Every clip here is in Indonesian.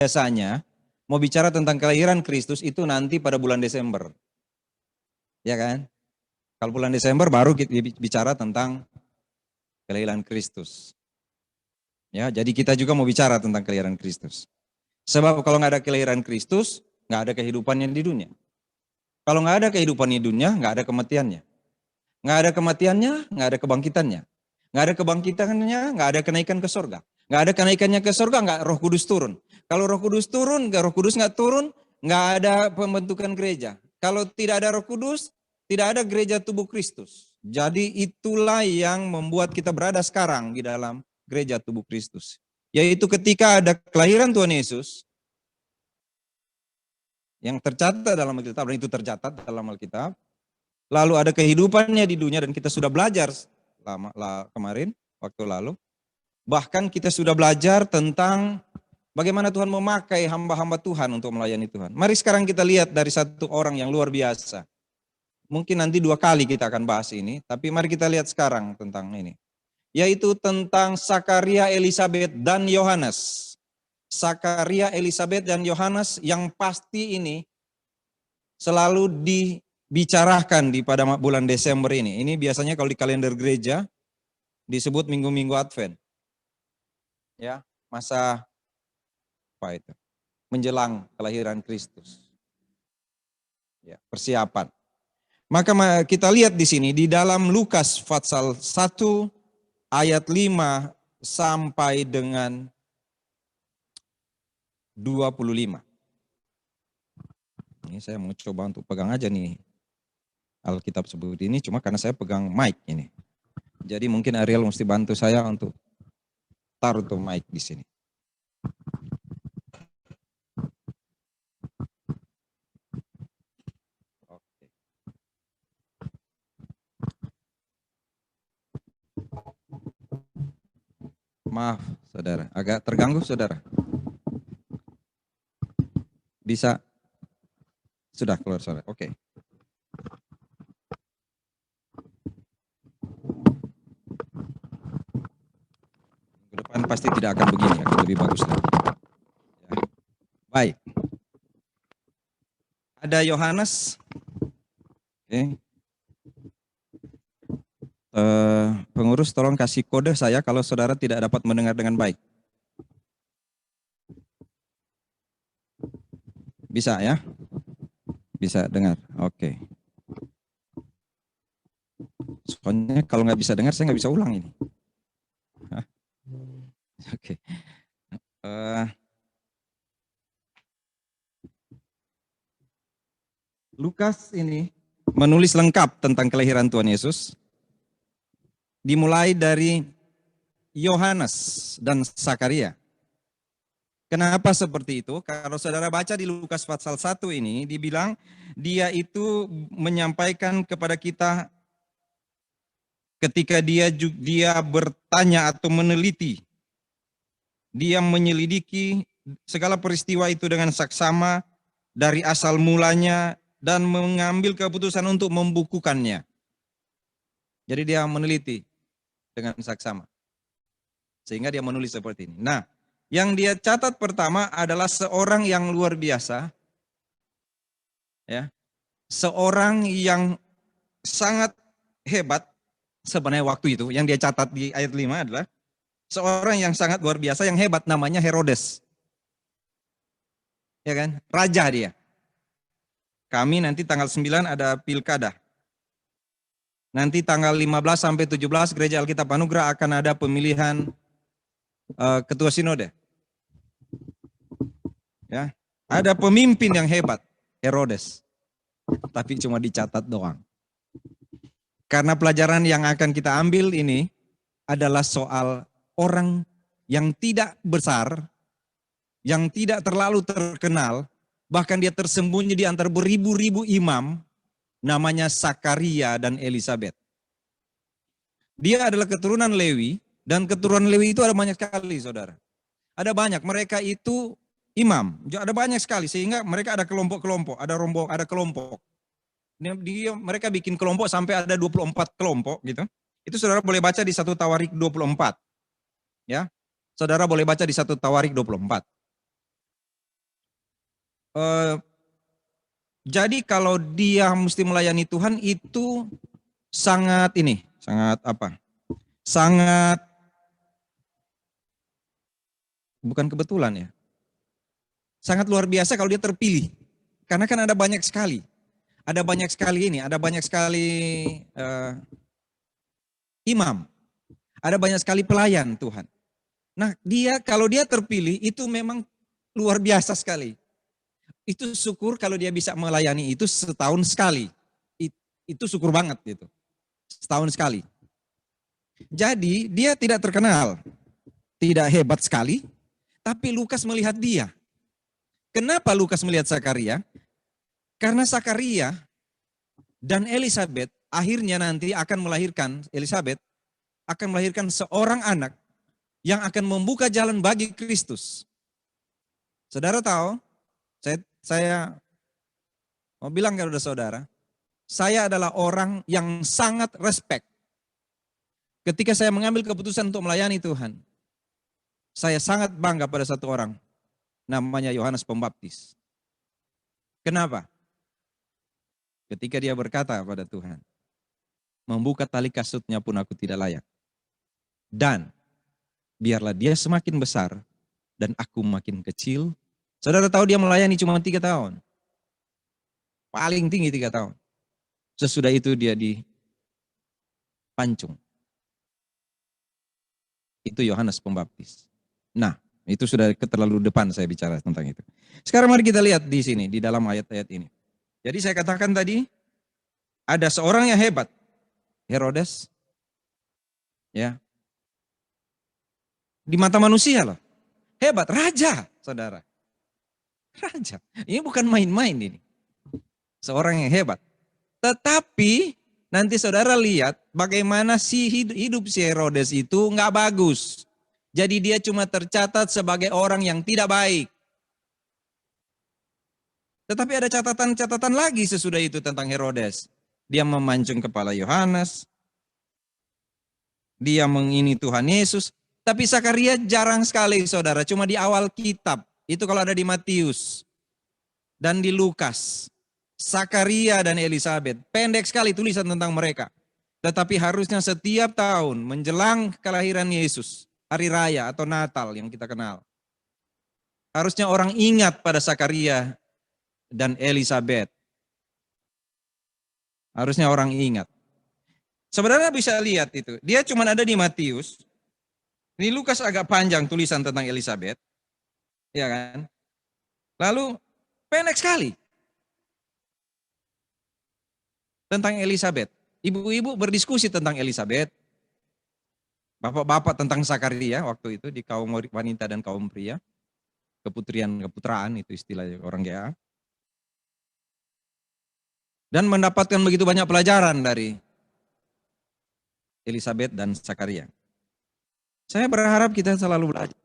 biasanya mau bicara tentang kelahiran Kristus itu nanti pada bulan Desember. Ya kan? Kalau bulan Desember baru kita bicara tentang kelahiran Kristus. Ya, jadi kita juga mau bicara tentang kelahiran Kristus. Sebab kalau nggak ada kelahiran Kristus, nggak ada kehidupannya di dunia. Kalau nggak ada kehidupan di dunia, nggak ada kematiannya. Nggak ada kematiannya, nggak ada kebangkitannya. Nggak ada kebangkitannya, nggak ada kenaikan ke surga. Nggak ada kenaikannya ke surga, nggak Roh Kudus turun. Kalau Roh Kudus turun, Roh Kudus nggak turun, nggak ada pembentukan gereja. Kalau tidak ada Roh Kudus, tidak ada gereja tubuh Kristus. Jadi itulah yang membuat kita berada sekarang di dalam gereja tubuh Kristus. Yaitu ketika ada kelahiran Tuhan Yesus, yang tercatat dalam Alkitab, dan itu tercatat dalam Alkitab, lalu ada kehidupannya di dunia, dan kita sudah belajar kemarin, waktu lalu. Bahkan kita sudah belajar tentang bagaimana Tuhan memakai hamba-hamba Tuhan untuk melayani Tuhan. Mari sekarang kita lihat dari satu orang yang luar biasa. Mungkin nanti 2 kali kita akan bahas ini, tapi mari kita lihat sekarang tentang ini. Yaitu tentang Sakaria, Elisabet, dan Yohanes. Sakaria, Elisabet, dan Yohanes yang pasti ini selalu dibicarakan pada bulan Desember ini. Ini biasanya kalau di kalender gereja disebut minggu-minggu Advent. Ya, masa apa itu? Menjelang kelahiran Kristus. Ya, persiapan. Maka kita lihat di sini di dalam Lukas pasal 1 ayat 5 sampai dengan 25. Ini saya mau coba untuk pegang aja nih Alkitab seperti ini, cuma karena saya pegang mic ini. Jadi mungkin Ariel mesti bantu saya untuk taruh tuh mic di sini. Oke. Maaf, saudara, agak terganggu, saudara. Bisa? Sudah keluar, saudara. Oke. Ke depan pasti tidak akan begini, akan lebih bagus lagi. Ya. Baik. Ada Yohanes. Oke. Pengurus tolong kasih kode saya kalau saudara tidak dapat mendengar dengan baik. Bisa ya? Bisa dengar, oke. Soalnya kalau nggak bisa dengar, saya nggak bisa ulang ini. Oke. Lukas ini menulis lengkap tentang kelahiran Tuhan Yesus. Dimulai dari Yohanes dan Sakaria. Kenapa seperti itu? Kalau saudara baca di Lukas pasal 1 ini, dibilang dia itu menyampaikan kepada kita ketika dia bertanya atau meneliti. Dia menyelidiki segala peristiwa itu dengan saksama dari asal mulanya dan mengambil keputusan untuk membukukannya. Jadi dia meneliti dengan saksama. Sehingga dia menulis seperti ini. Nah, yang dia catat pertama adalah seorang yang luar biasa, ya, seorang yang sangat hebat. Sebenarnya waktu itu yang dia catat di ayat 5 adalah seorang yang sangat luar biasa, yang hebat, namanya Herodes. Ya kan? Raja dia. Kami nanti tanggal 9 ada pilkada. Nanti tanggal 15 sampai 17 Gereja Alkitab Anugerah akan ada pemilihan ketua sinode. Ya, ada pemimpin yang hebat, Herodes. Tapi cuma dicatat doang. Karena pelajaran yang akan kita ambil ini adalah soal orang yang tidak besar, yang tidak terlalu terkenal, bahkan dia tersembunyi di antara beribu-ribu imam, namanya Sakaria dan Elisabet. Dia adalah keturunan Lewi, dan keturunan Lewi itu ada banyak sekali, saudara. Ada banyak, mereka itu imam, ada banyak sekali, sehingga mereka ada kelompok-kelompok, ada kelompok. Mereka bikin kelompok sampai ada 24 kelompok gitu. Itu saudara boleh baca di 1 Tawarik 24. Ya. Saudara boleh baca di 1 Tawarik 24. Eh, jadi kalau dia mesti melayani Tuhan itu sangat ini, sangat apa? Sangat bukan kebetulan ya. Sangat luar biasa kalau dia terpilih. Karena kan ada banyak sekali. Ada banyak sekali ini, ada banyak sekali imam. Ada banyak sekali pelayan Tuhan. Nah, kalau dia terpilih itu memang luar biasa sekali. Itu syukur kalau dia bisa melayani itu setahun sekali. Itu syukur banget gitu. Setahun sekali. Jadi dia tidak terkenal, tidak hebat sekali, tapi Lukas melihat dia. Kenapa Lukas melihat Zakaria? Karena Zakaria dan Elizabeth akhirnya nanti akan melahirkan, Elizabeth akan melahirkan seorang anak yang akan membuka jalan bagi Kristus. Saudara tahu, saya mau bilang kepada saudara, saya adalah orang yang sangat respect. Ketika saya mengambil keputusan untuk melayani Tuhan, saya sangat bangga pada satu orang, namanya Yohanes Pembaptis. Kenapa? Ketika dia berkata pada Tuhan, membuka tali kasutnya pun aku tidak layak. Dan biarlah dia semakin besar dan aku makin kecil. Saudara tahu dia melayani cuma 3 tahun. Paling tinggi 3 tahun. Sesudah itu dia dipancung. Itu Yohanes Pembaptis. Nah, itu sudah terlalu depan saya bicara tentang itu. Sekarang mari kita lihat di sini, di dalam ayat-ayat ini. Jadi saya katakan tadi, ada seorang yang hebat, Herodes, ya, di mata manusia loh, hebat, raja, saudara, raja. Ini bukan main-main ini, seorang yang hebat. Tetapi nanti saudara lihat bagaimana hidup si Herodes itu nggak bagus. Jadi dia cuma tercatat sebagai orang yang tidak baik. Tetapi ada catatan-catatan lagi sesudah itu tentang Herodes. Dia memancung kepala Yohanes. Dia mengini Tuhan Yesus. Tapi Zakaria jarang sekali saudara. Cuma di awal kitab. Itu kalau ada di Matius. Dan di Lukas. Zakaria dan Elizabeth. Pendek sekali tulisan tentang mereka. Tetapi harusnya setiap tahun menjelang kelahiran Yesus. Hari Raya atau Natal yang kita kenal. Harusnya orang ingat pada Zakaria dan Elizabeth. Harusnya orang ingat. Sebenarnya bisa lihat itu. Dia cuma ada di Matius. Ini Lukas agak panjang tulisan tentang Elizabeth. Ya kan? Lalu pendek sekali. Tentang Elizabeth. Ibu-ibu berdiskusi tentang Elizabeth. Bapak-bapak tentang Zakaria waktu itu di kaum wanita dan kaum pria. Keputraan itu istilah orang GA. Dan mendapatkan begitu banyak pelajaran dari Elizabeth dan Zakaria. Saya berharap kita selalu belajar.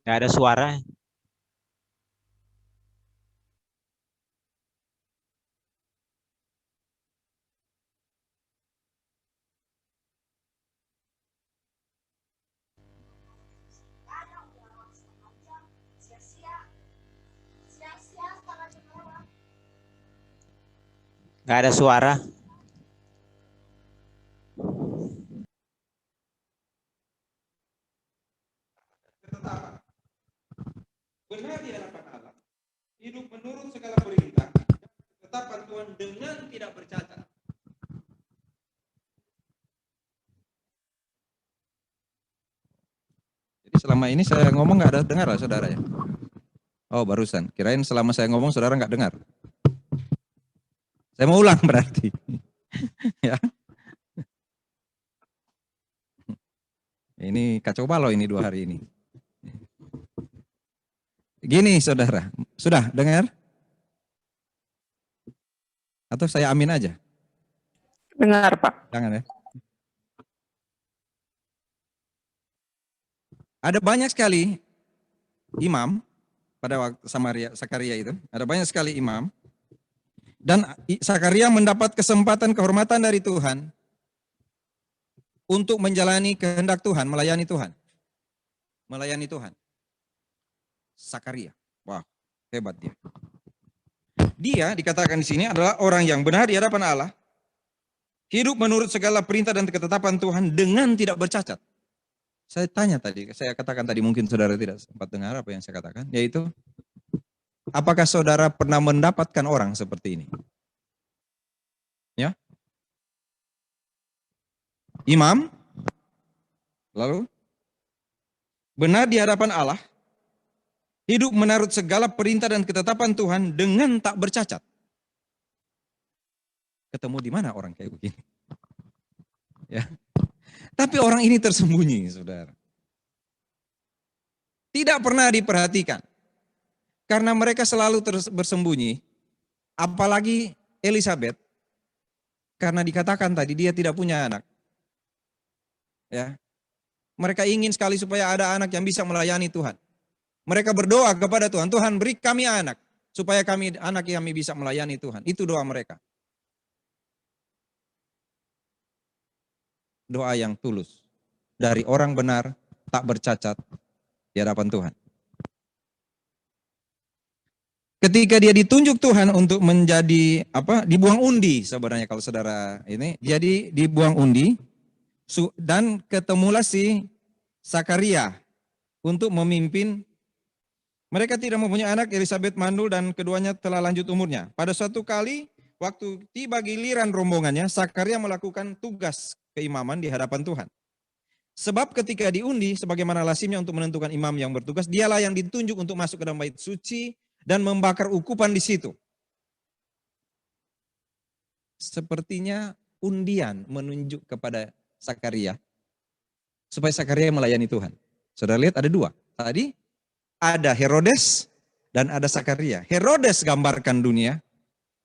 Nggak ada suara. Nggak ada suara. Benar di hadapan Allah, hidup menurut segala perintah, ketetapan Tuhan dengan tidak bercacat. Jadi selama ini saya ngomong nggak ada dengar lah saudara ya? Oh barusan, kirain selama saya ngomong saudara nggak dengar. Saya mau ulang berarti. Ya. Ini kacau balau ini 2 hari ini. Gini saudara, sudah dengar? Atau saya amin aja? Dengar, Pak. Jangan ya. Ada banyak sekali imam pada waktu Sakaria itu. Ada banyak sekali imam. Dan Sakaria mendapat kesempatan kehormatan dari Tuhan untuk menjalani kehendak Tuhan, melayani Tuhan. Melayani Tuhan. Sakaria. Wah, hebat dia. Dia dikatakan di sini adalah orang yang benar di hadapan Allah. Hidup menurut segala perintah dan ketetapan Tuhan dengan tidak bercacat. Saya tanya tadi, saya katakan tadi, mungkin saudara tidak sempat dengar apa yang saya katakan, yaitu apakah saudara pernah mendapatkan orang seperti ini? Ya. Imam, lalu benar di hadapan Allah, hidup menurut segala perintah dan ketetapan Tuhan dengan tak bercacat. Ketemu di mana orang kayak begini? Ya. Tapi orang ini tersembunyi, saudara. Tidak pernah diperhatikan. Karena mereka selalu bersembunyi. Apalagi Elizabeth. Karena dikatakan tadi dia tidak punya anak. Ya. Mereka ingin sekali supaya ada anak yang bisa melayani Tuhan. Mereka berdoa kepada Tuhan, Tuhan beri kami anak. Supaya anak kami bisa melayani Tuhan. Itu doa mereka. Doa yang tulus. Dari orang benar, tak bercacat di hadapan Tuhan. Ketika dia ditunjuk Tuhan untuk menjadi dibuang undi sebenarnya kalau saudara ini, jadi dibuang undi dan ketemulah si Sakaria untuk memimpin. Mereka tidak mempunyai anak, Elizabeth mandul dan keduanya telah lanjut umurnya. Pada suatu kali waktu tiba giliran rombongannya, Sakaria melakukan tugas keimaman di hadapan Tuhan. Sebab ketika diundi, sebagaimana lazimnya untuk menentukan imam yang bertugas, dialah yang ditunjuk untuk masuk ke dalam bait suci dan membakar ukupan di situ. Sepertinya undian menunjuk kepada Sakaria, supaya Sakaria melayani Tuhan. Saudara lihat ada dua. Tadi ada Herodes dan ada Sakaria. Herodes gambarkan dunia,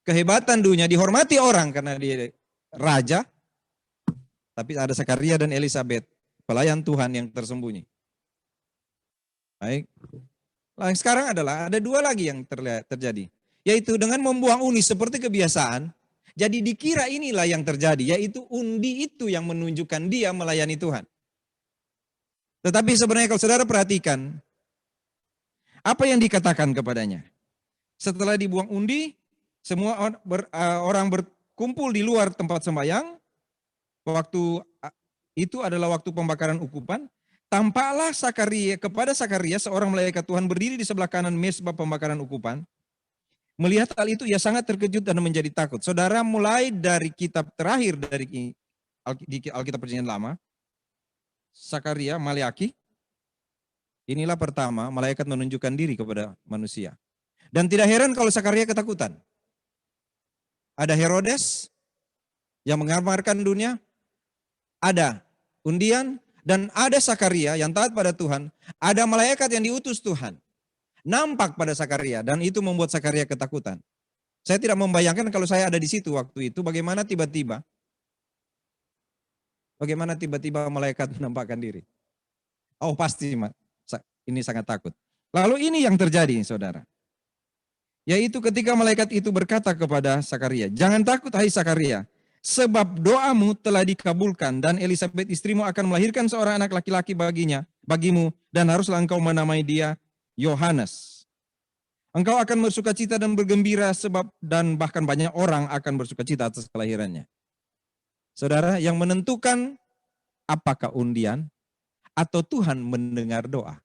kehebatan dunia, dihormati orang karena dia raja. Tapi ada Sakaria dan Elizabeth, pelayan Tuhan yang tersembunyi. Baik. Nah, sekarang ada dua lagi yang terjadi. Yaitu dengan membuang undi seperti kebiasaan. Jadi dikira inilah yang terjadi. Yaitu undi itu yang menunjukkan dia melayani Tuhan. Tetapi sebenarnya kalau saudara perhatikan. Apa yang dikatakan kepadanya? Setelah dibuang undi, semua orang berkumpul di luar tempat sembahyang. Waktu itu adalah waktu pembakaran ukupan. Tampaklah kepada Sakaria seorang malaikat Tuhan berdiri di sebelah kanan mezbah pembakaran ukupan. Melihat hal itu ia sangat terkejut dan menjadi takut. Saudara, mulai dari kitab terakhir di Alkitab Perjanjian Lama, Sakaria, Maleaki, inilah pertama malaikat menunjukkan diri kepada manusia. Dan tidak heran kalau Sakaria ketakutan. Ada Herodes yang menggambarkan dunia. Ada undian dan ada Sakaria yang taat pada Tuhan. Ada malaikat yang diutus Tuhan. Nampak pada Sakaria dan itu membuat Sakaria ketakutan. Saya tidak membayangkan kalau saya ada di situ waktu itu bagaimana tiba-tiba malaikat menampakkan diri. Oh pasti ini sangat takut. Lalu ini yang terjadi saudara. Yaitu ketika malaikat itu berkata kepada Sakaria, jangan takut hai Sakaria. Sebab doamu telah dikabulkan dan Elizabeth istrimu akan melahirkan seorang anak laki-laki bagimu dan haruslah engkau menamai dia Yohanes. Engkau akan bersukacita dan bergembira dan bahkan banyak orang akan bersukacita atas kelahirannya. Saudara, yang menentukan apakah undian atau Tuhan mendengar doa.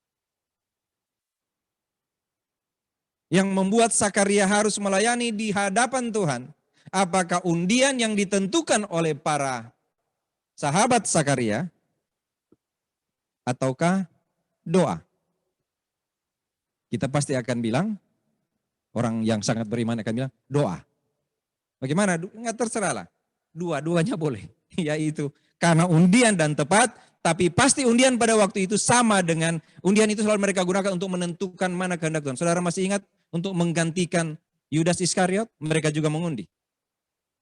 Yang membuat Sakaria harus melayani di hadapan Tuhan. Apakah undian yang ditentukan oleh para sahabat Sakaria ataukah doa? Kita pasti akan bilang, orang yang sangat beriman akan bilang doa. Bagaimana? Enggak terserahlah. Dua-duanya boleh. Yaitu karena undian dan tepat, tapi pasti undian pada waktu itu sama dengan undian itu selalu mereka gunakan untuk menentukan mana kehendak Tuhan. Saudara masih ingat untuk menggantikan Yudas Iskariot, mereka juga mengundi.